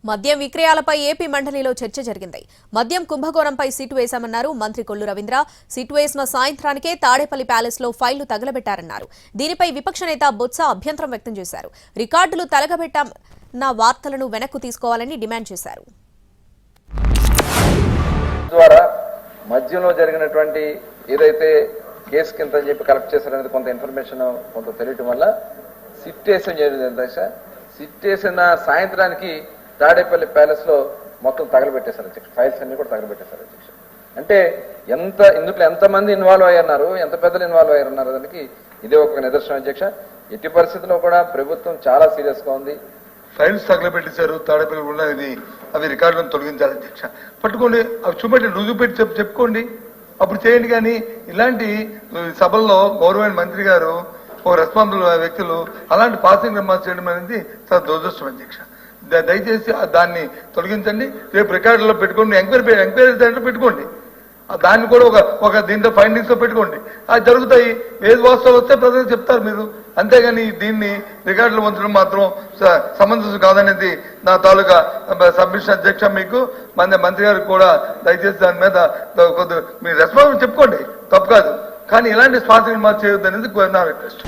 మద్యం విక్రయాలపై ఏపీ మండలిలో చర్చ జరిగింది. మద్యం కుంభకోణంపై సిట్ వేశామన్నారు మంత్రి కొల్లు రవీంద్ర. సిట్ వేసిన సాయంత్రానికే తాడేపల్లి ప్యాలెస్ లో ఫైళ్లు తగలబెట్టారన్నారు. దీనిపై విపక్ష నేత బొత్స అభ్యంతరం వ్యక్తం చేశారు. రికార్డులు తగలబెట్టామన్న వార్తలను వెనక్కు తీసుకోవాలని డిమాండ్ చేశారు. మధ్యలో జరిగినటువంటి ఏదైతే కేసు కింద చెప్పి కలెక్ట్ చేశారనేది కొంత ఇన్ఫర్మేషన్ కొంత తెలియటం వల్ల సిట్ వేసిన సాయంత్రానికి తాడేపల్లి ప్యాలెస్ లో మొత్తం తగలబెట్టేశారు అధ్యక్ష. ఫైల్స్ అన్ని కూడా తగలబెట్టేశారు అధ్యక్ష. అంటే ఇందులో ఎంతమంది ఇన్వాల్వ్ అయ్యారు, ఎంత పెద్దలు ఇన్వాల్వ్ అయ్యారన్నారు దానికి ఇదే ఒక నిదర్శనం అధ్యక్ష. ఎట్టి పరిస్థితుల్లో కూడా ప్రభుత్వం చాలా సీరియస్ గా ఉంది. ఫైల్స్ తగలబెట్టేశారు తాడేపల్లి ఉన్నది, అవి రికార్డులను తొలగించాలి అధ్యక్ష. పట్టుకోండి, అవి చూపెట్టి రుజువు పెట్టి చెప్పుకోండి, అప్పుడు చేయండి. కానీ ఇలాంటి సభల్లో గౌరవమైన మంత్రి గారు ఒక రెస్పాన్సిబుల్ వ్యక్తులు అలాంటి పాసింగ్ రిమార్క్స్ చేయడం అనేది చాలా దురదృష్టం అధ్యక్ష. దయచేసి దాన్ని తొలగించండి. రేపు రికార్డులో పెట్టుకోండి, ఎంక్వైరీ సెంటర్ పెట్టుకోండి, దాన్ని కూడా ఒక దీంట్లో ఫైండింగ్స్ లో పెట్టుకోండి. అది జరుగుతాయి. ఏది వాస్తవం వస్తే ప్రజలకు చెప్తారు మీరు. అంతేగాని దీన్ని రికార్డులు ఉంచడం మాత్రం సమంజసం కాదనేది నా తాలూకా సబ్మిషన్ అధ్యక్ష. మీకు మంత్రి గారికి కూడా దయచేసి దాని మీద మీ రెస్పాన్స్ చెప్పుకోండి, తప్పు కాదు. కానీ ఇలాంటి స్పాన్సరింగ్ మార్చి చేయొద్దు అనేది నా రిక్వెస్ట్.